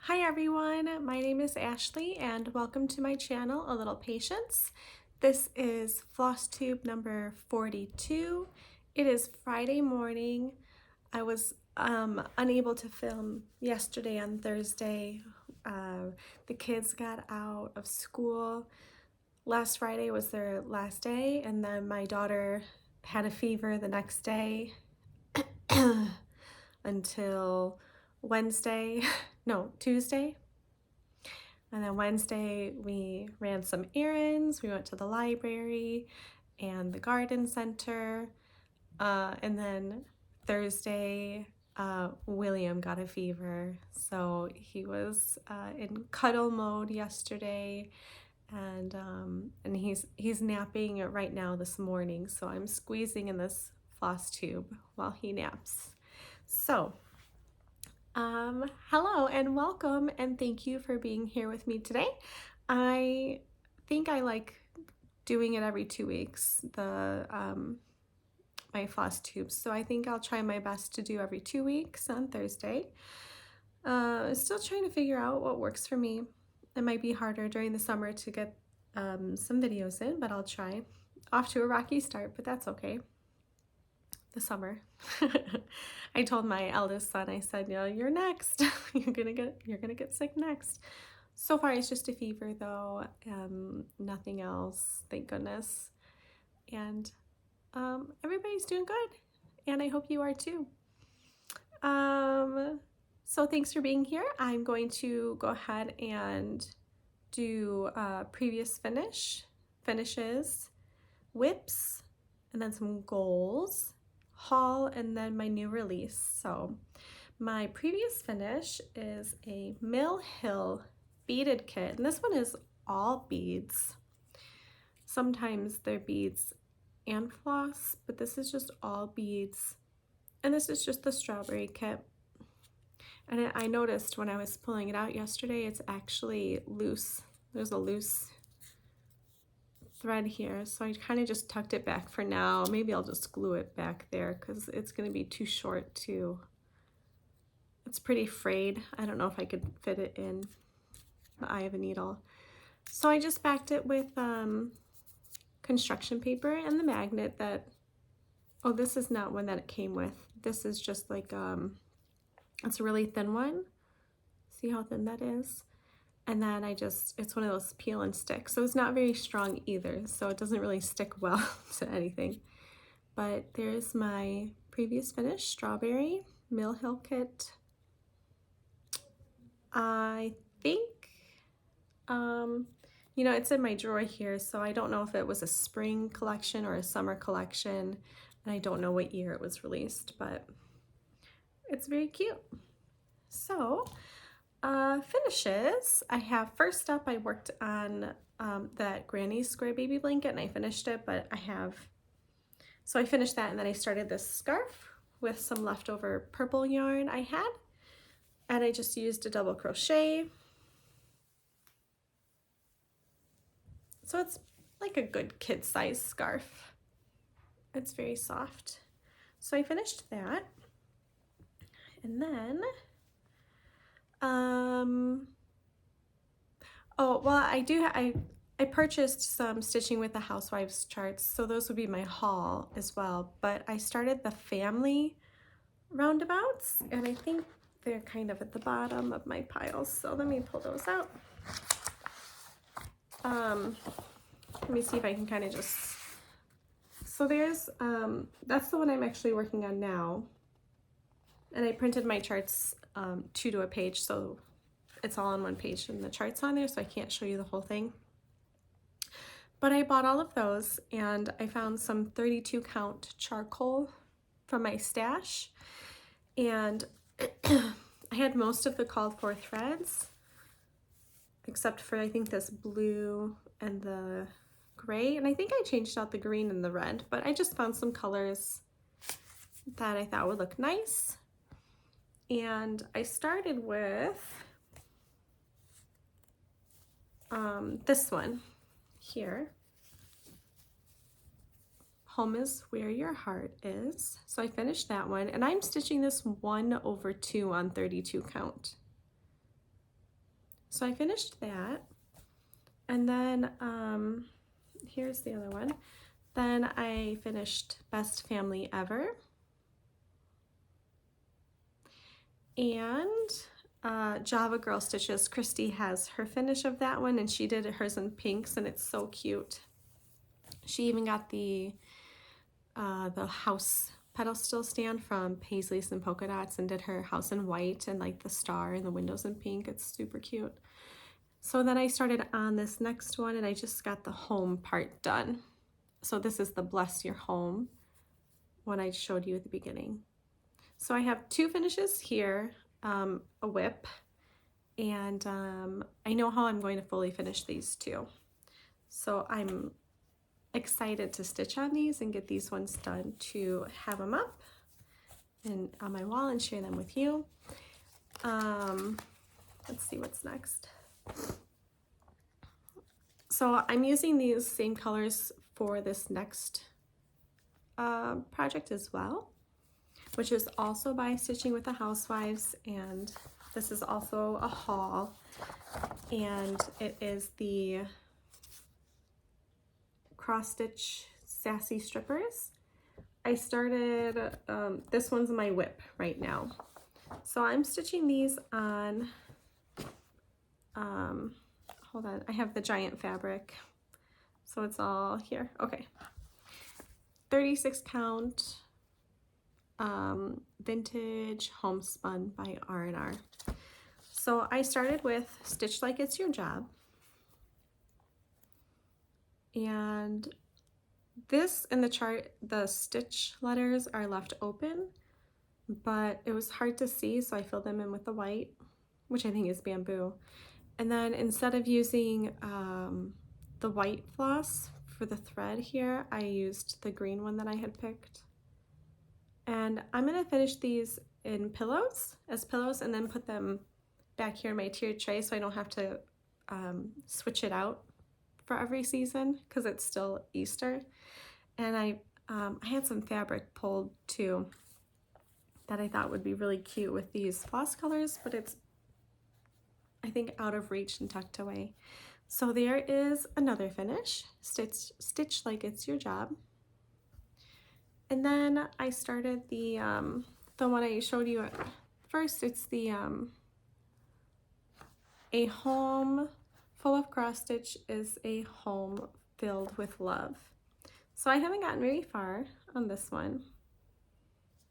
Hi everyone, my name is Ashley and welcome to my channel, A Little Patience. This is Flosstube number 42. It is Friday morning. I was unable to film yesterday on Thursday. The kids got out of school. Last Friday was their last day, and then my daughter had a fever the next day until Wednesday, no, Tuesday. And then Wednesday we ran some errands. We went to the library and the garden center. And then Thursday, William got a fever. So he was in cuddle mode yesterday. And he's napping right now this morning. So I'm squeezing in this floss tube while he naps. So hello and welcome, and thank you for being here with me today. I think I like doing it every 2 weeks, my floss tubes, so I think I'll try my best to do every 2 weeks on Thursday. Still trying to figure out what works for me. It might be harder during the summer to get some videos in, but I'll try. Off to a rocky start, but that's okay. The summer. I told my eldest son, I said, you know, you're next. you're gonna get sick next. So far it's just a fever though, nothing else, thank goodness. And everybody's doing good, and I hope you are too. So thanks for being here. I'm going to go ahead and do previous finishes, whips, and then some goals, haul, and then my new release. So my previous finish is a Mill Hill beaded kit, and this one is all beads. Sometimes they're beads and floss, but this is just all beads, and this is just the strawberry kit. And I noticed when I was pulling it out yesterday, it's actually loose. There's a loose thread here, so I kind of just tucked it back for now. Maybe I'll just glue it back there because it's going to be too short to, it's pretty frayed. I don't know if I could fit it in the eye of a needle. So I just backed it with construction paper and the magnet that, oh, this is not one that it came with. This is just like, it's a really thin one. See how thin that is? And then it's one of those peel and stick. So it's not very strong either. So it doesn't really stick well to anything. But there's my previous finish, strawberry, Mill Hill kit. I think, you know, it's in my drawer here. So I don't know if it was a spring collection or a summer collection. And I don't know what year it was released, but it's very cute. So, finishes, I have, first up, I worked on that Granny Square baby blanket and I finished it, but so I finished that, and then I started this scarf with some leftover purple yarn I had, and I just used a double crochet. So it's like a good kid size scarf. It's very soft. So I finished that, and then oh, well, I purchased some Stitching with the Housewives charts, so those would be my haul as well, but I started the family roundabouts, and I think they're kind of at the bottom of my piles, so let me pull those out. Let me see if I can kind of just, so there's, that's the one I'm actually working on now, and I printed my charts 2 to a page, so it's all on one page and the chart's on there, so I can't show you the whole thing. But I bought all of those, and I found some 32 count charcoal from my stash, and I had most of the called for threads, except for I think this blue and the gray, and I think I changed out the green and the red, but I just found some colors that I thought would look nice. And I started with this one here. Home is where your heart is. So I finished that one, and I'm stitching this 1/2 on 32 count. So I finished that, and then here's the other one. Then I finished Best Family Ever, and Java Girl Stitches. Christy has her finish of that one, and she did hers in pinks, and it's so cute. She even got the house pedestal stand from Paisleys and Polka Dots and did her house in white and like the star and the windows in pink. It's super cute. So then I started on this next one, and I just got the home part done. So this is the Bless Your Home one I showed you at the beginning. So I have two finishes here, a whip, and I know how I'm going to fully finish these two. So I'm excited to stitch on these and get these ones done to have them up and on my wall and share them with you. Let's see what's next. So I'm using these same colors for this next project as well, which is also by Stitching with the Housewives, and this is also a haul, and it is the cross stitch sassy strippers. I started, this one's my whip right now. So I'm stitching these on, hold on, I have the giant fabric. So it's all here, okay. 36 count, vintage homespun by R&R. So I started with Stitch Like It's Your Job. And this in the chart, the stitch letters are left open, but it was hard to see, so I filled them in with the white, which I think is bamboo. And then instead of using the white floss for the thread here, I used the green one that I had picked. And I'm gonna finish these in pillows, as pillows, and then put them back here in my tiered tray so I don't have to switch it out for every season, because it's still Easter. And I had some fabric pulled too that I thought would be really cute with these floss colors, but it's, I think, out of reach and tucked away. So there is another finish, Stitch Like It's Your Job. And then I started the one I showed you at first. It's the A Home Full of Cross Stitch is a Home Filled with Love. So I haven't gotten very far on this one.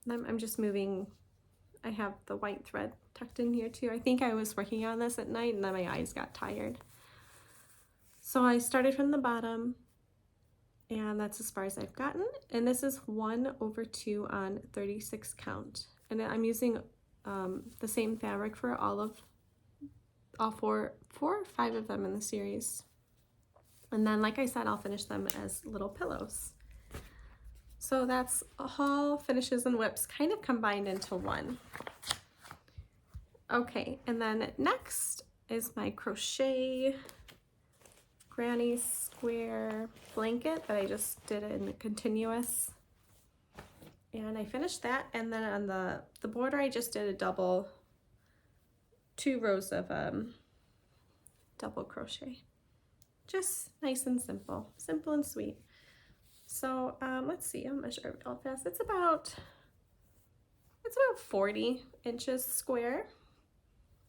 I'm just moving. I have the white thread tucked in here too. I think I was working on this at night and then my eyes got tired. So I started from the bottom, and that's as far as I've gotten. And this is 1/2 on 36 count. And I'm using the same fabric for all 4 or 5 of them in the series. And then, like I said, I'll finish them as little pillows. So that's all finishes and whips kind of combined into one. Okay, and then next is my crochet granny square blanket that I just did in continuous. And I finished that, and then on the border I just did a 2 rows of double crochet. Just nice and simple and sweet. So let's see, I'll measure it real fast. It's about 40 inches square,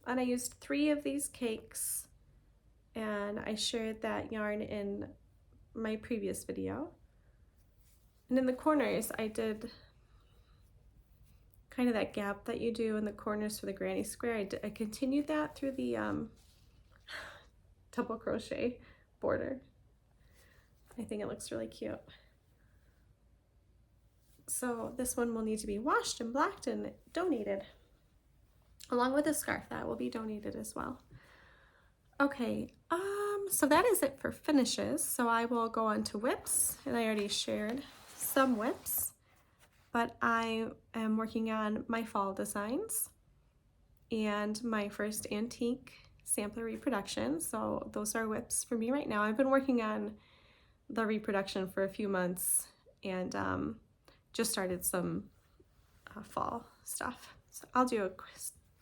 and I used 3 of these cakes, and I shared that yarn in my previous video. And in the corners I did kind of that gap that you do in the corners for the granny square. I continued that through the double crochet border. I think it looks really cute. So this one will need to be washed and blacked and donated, along with a scarf that will be donated as well. Okay, so that is it for finishes. So I will go on to whips, and I already shared some whips, but I am working on my fall designs and my first antique sampler reproduction. So those are whips for me right now. I've been working on the reproduction for a few months, and just started some fall stuff. So I'll do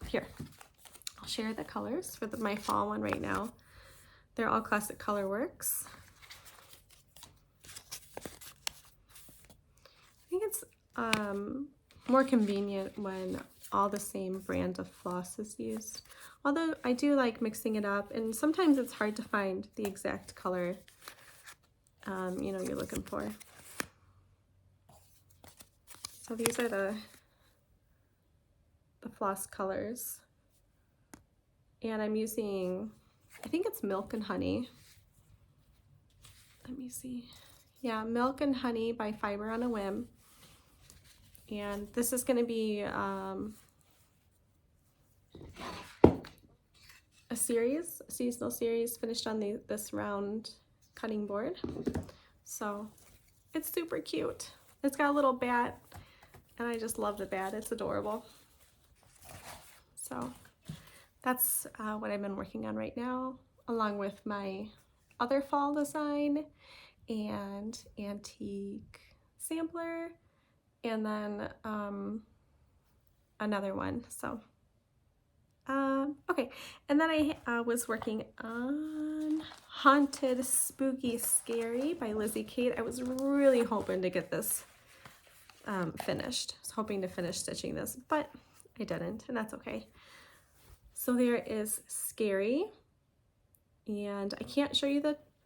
here. I'll share the colors for my fall one right now. They're all Classic Colorworks. I think it's more convenient when all the same brand of floss is used. Although I do like mixing it up, and sometimes it's hard to find the exact color you know, you're looking for. So these are the floss colors. And I'm using, I think it's Milk and Honey. Let me see. Yeah, Milk and Honey by Fiber on a Whim. And this is going to be a seasonal series finished on this round cutting board. So it's super cute. It's got a little bat, and I just love the bat. It's adorable. So that's what I've been working on right now, along with my other fall design and antique sampler, and then another one. So okay, and then I was working on Haunted, Spooky, Scary by Lizzie Kate. I was really hoping to get this finished. I was hoping to finish stitching this, but I didn't, and that's okay. So there is Scary, and I can't show you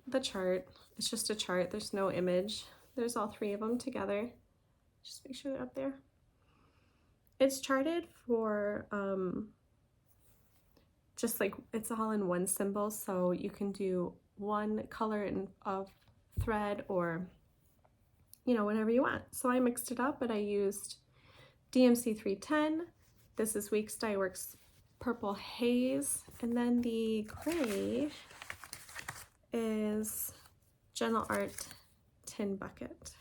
the chart. It's just a chart. There's no image. There's all three of them together. Just make sure they're up there. It's charted for just like it's all in one symbol, so you can do one color of thread, or you know, whatever you want. So I mixed it up, but I used DMC 310. This is Weeks Dye Works Purple Haze, and then the gray is Gentle Art Tin Bucket.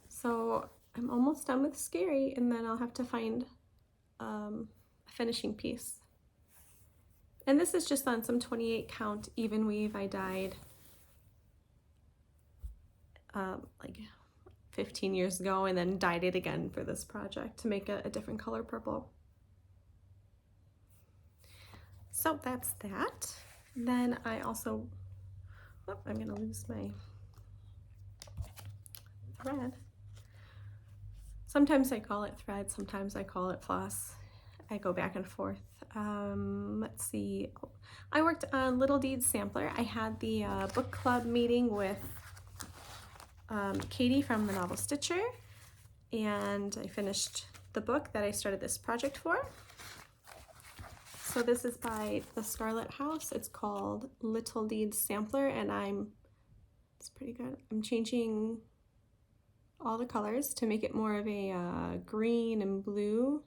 So I'm almost done with Scary, and then I'll have to find a finishing piece. And this is just on some 28 count even weave I dyed like 15 years ago, and then dyed it again for this project to make a different color purple. So that's that. Then I also, oh, I'm gonna lose my thread. Sometimes I call it thread, sometimes I call it floss. I go back and forth. Let's see. I worked on Little Deeds Sampler. I had the book club meeting with Katie from the Novel Stitcher, and I finished the book that I started this project for. So this is by the Scarlet House. It's called Little Deeds Sampler, and it's pretty good. I'm changing all the colors to make it more of a green and blue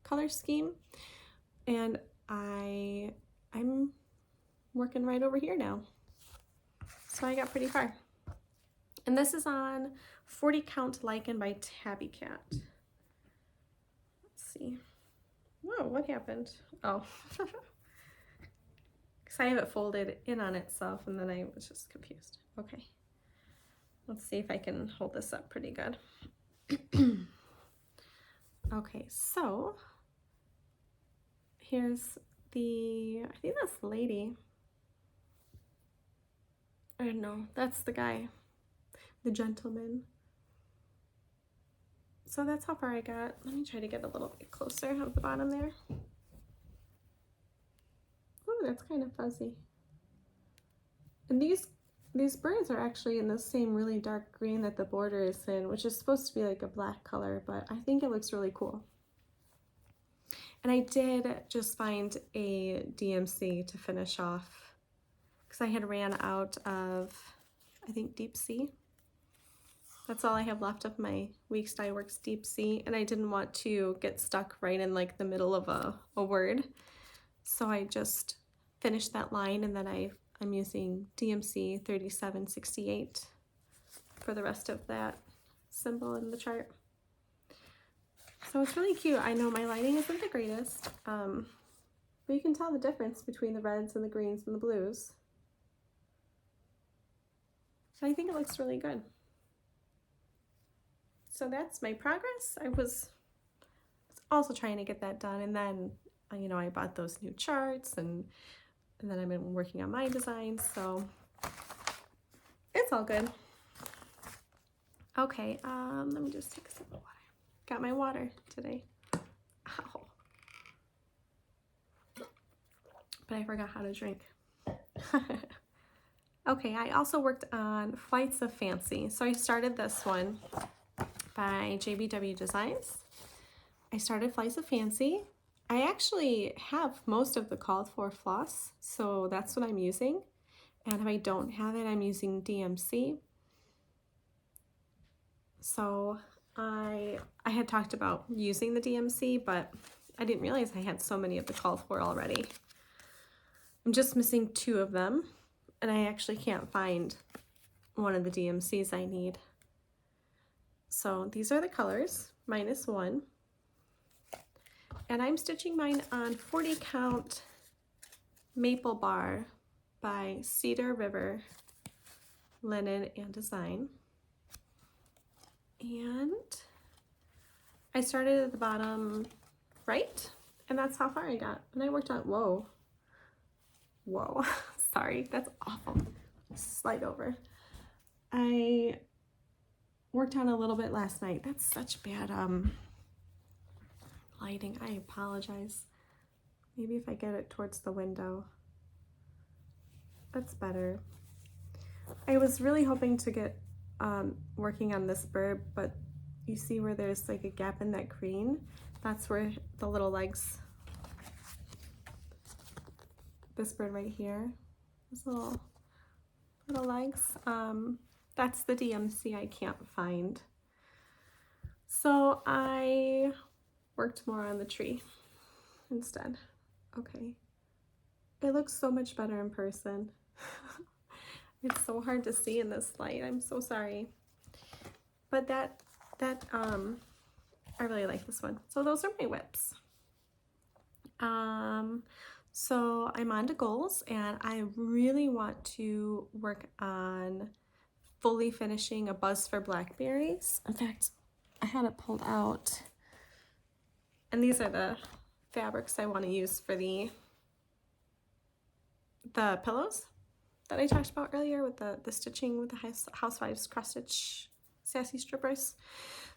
color scheme, and I'm working right over here now, so I got pretty far. And this is on 40 Count Lichen by Tabby Cat. Let's see. Whoa, what happened? Oh, because I have it folded in on itself, and then I was just confused. Okay, let's see if I can hold this up pretty good. Okay, so here's I think that's the lady. I don't know, that's the guy, the gentleman. So that's how far I got. Let me try to get a little bit closer at the bottom there. Oh, that's kind of fuzzy. And these birds are actually in the same really dark green that the border is in, which is supposed to be like a black color, but I think it looks really cool. And I did just find a DMC to finish off because I had ran out of, I think, Deep Sea. That's all I have left of my Weeks Dye Works Deep Sea, and I didn't want to get stuck right in like the middle of a word. So I just finished that line, and then I'm using DMC 3768 for the rest of that symbol in the chart. So it's really cute. I know my lighting isn't the greatest, but you can tell the difference between the reds and the greens and the blues. So I think it looks really good. So that's my progress. I was also trying to get that done, and then you know, I bought those new charts and then I've been working on my designs, so it's all good. Okay, let me just take a sip of water. Got my water today. Ow. But I forgot how to drink. Okay, I also worked on Flights of Fancy. So I started this one by JBW Designs. I started Flights of Fancy. I actually have most of the called for floss, so that's what I'm using. And if I don't have it, I'm using DMC. So I had talked about using the DMC, but I didn't realize I had so many of the called for already. I'm just missing 2 of them, and I actually can't find one of the DMCs I need. So these are the colors, -1. And I'm stitching mine on 40 count Maple Bar by Cedar River Linen and Design. And I started at the bottom right, and that's how far I got. And I worked on, whoa, sorry, that's awful. Slide over. I worked on a little bit last night. That's such bad lighting. I apologize. Maybe if I get it towards the window, that's better. I was really hoping to get working on this bird, but you see where there's like a gap in that green? That's where the little legs, this bird right here, those little legs, that's the DMC I can't find. So I worked more on the tree instead. Okay, it looks so much better in person. It's so hard to see in this light. I'm so sorry. But I really like this one. So those are my whips. So I'm on to goals, and I really want to work on fully finishing a buzz for blackberries. In fact, I had it pulled out. And these are the fabrics I want to use for the pillows that I talked about earlier with the stitching with the Housewives cross stitch sassy strippers.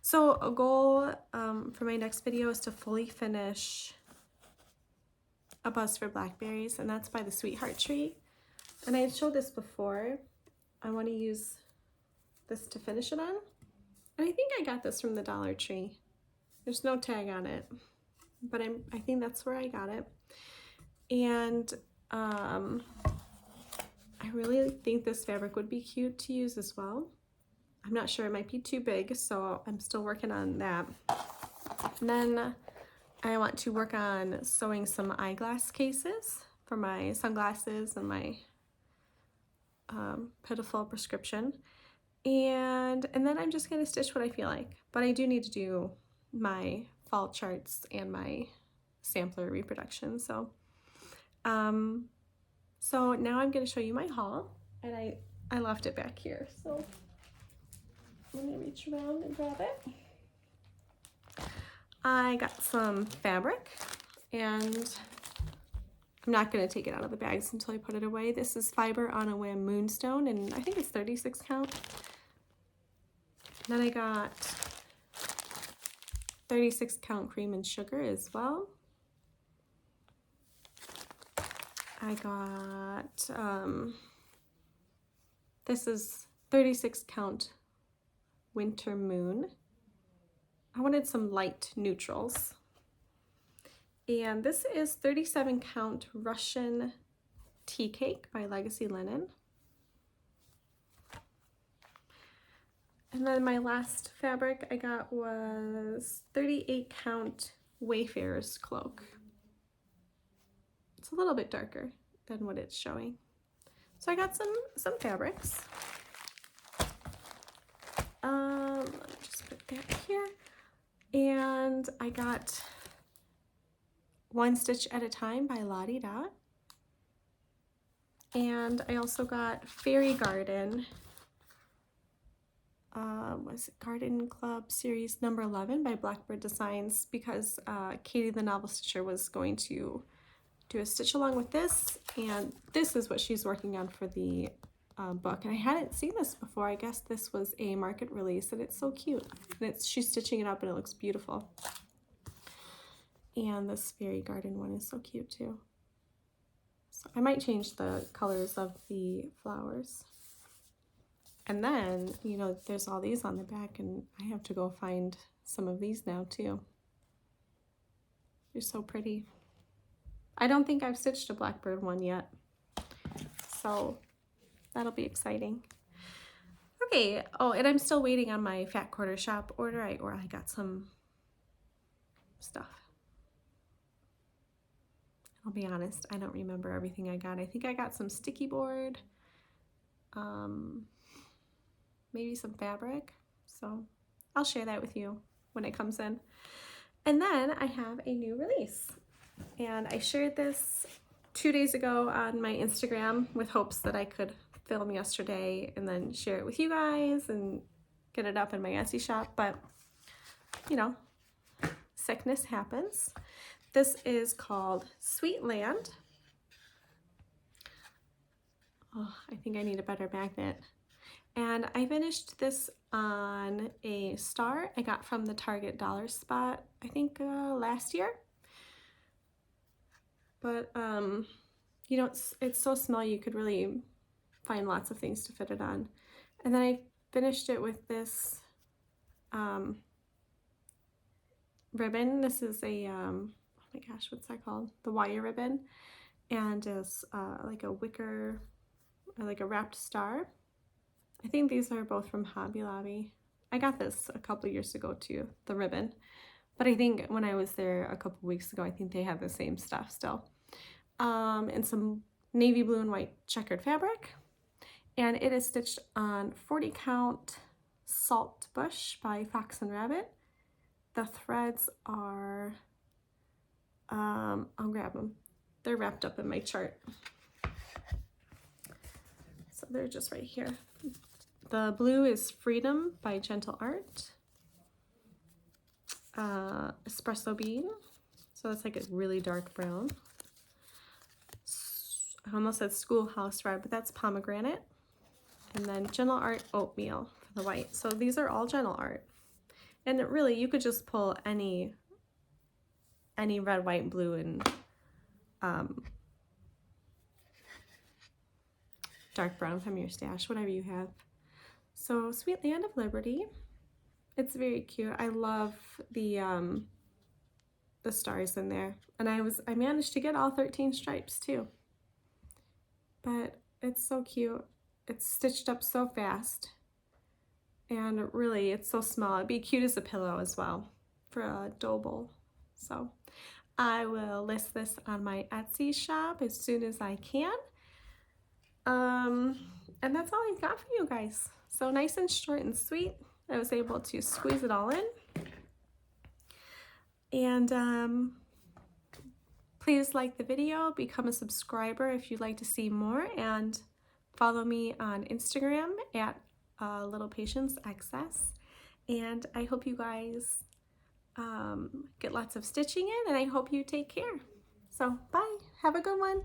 So a goal for my next video is to fully finish a buzz for blackberries, and that's by the Sweetheart Tree. And I showed this before. I want to use this to finish it on. And I think I got this from the Dollar Tree. There's no tag on it, but I think that's where I got it. And I really think this fabric would be cute to use as well. I'm not sure, it might be too big, so I'm still working on that. And then I want to work on sewing some eyeglass cases for my sunglasses and my pitiful prescription. And then I'm just gonna stitch what I feel like. But I do need to do my fall charts and my sampler reproduction. So so now I'm going to show you my haul, and I left it back here, so let me reach around and grab it. I got some fabric, and I'm not going to take it out of the bags until I put it away. This is Fiber on a Whim Moonstone, and I think it's 36 count. And then I got 36 count Cream and Sugar as well. I got, this is 36 count Winter Moon. I wanted some light neutrals. And this is 37 count Russian Tea Cake by Legacy Linen. And then my last fabric I got was 38 count Wayfarer's Cloak. It's a little bit darker than what it's showing. So I got some fabrics. Let me just put that here. And I got One Stitch at a Time by Lottie Dot. And I also got Fairy Garden was it Garden Club series number 11 by Blackbird Designs, because Katie the Novel Stitcher was going to do a stitch along with this, and this is what she's working on for the book. And I hadn't seen this before. I guess this was a market release, and it's so cute. And she's stitching it up and it looks beautiful. And this fairy garden one is so cute too. So I might change the colors of the flowers. And then, you know, there's all these on the back, and I have to go find some of these now too. They're so pretty. I don't think I've stitched a Blackbird one yet, so that'll be exciting. Okay, oh, and I'm still waiting on my Fat Quarter Shop order. I got some stuff. I'll be honest, I don't remember everything I got. I think I got some sticky board, maybe some fabric, so I'll share that with you when it comes in. And then I have a new release, and I shared this 2 days ago on my Instagram with hopes that I could film yesterday and then share it with you guys and get it up in my Etsy shop, but you know, sickness happens. This is called Sweet Land. Oh, I think I need a better magnet. And I finished this on a star I got from the Target dollar spot, I think last year. But you know, it's so small you could really find lots of things to fit it on. And then I finished it with this ribbon. This is a oh my gosh, what's that called? The wire ribbon, and it's like a wicker, or like a wrapped star. I think these are both from Hobby Lobby. I got this a couple years ago too, the ribbon, but I think when I was there a couple weeks ago, I think they have the same stuff still. And some navy blue and white checkered fabric, and it is stitched on 40 count Saltbush by Fox and Rabbit. The threads are I'll grab them. They're wrapped up in my chart. So they're just right here. The blue is Freedom by Gentle Art. Espresso Bean. So that's like a really dark brown. I almost said Schoolhouse Red, but that's Pomegranate. And then Gentle Art Oatmeal for the white. So these are all Gentle Art. And it really, you could just pull any red, white, blue, and dark brown from your stash, whatever you have. So Sweet Land of Liberty. It's very cute. I love the stars in there. And I managed to get all 13 stripes too. But it's so cute. It's stitched up so fast. And really, it's so small. It'd be cute as a pillow as well for a dough bowl. So I will list this on my Etsy shop as soon as I can. And that's all I've got for you guys. So nice and short and sweet. I was able to squeeze it all in. And please like the video, become a subscriber if you'd like to see more, and follow me on Instagram at alittlepatiencexs. And I hope you guys get lots of stitching in, and I hope you take care. So bye, have a good one.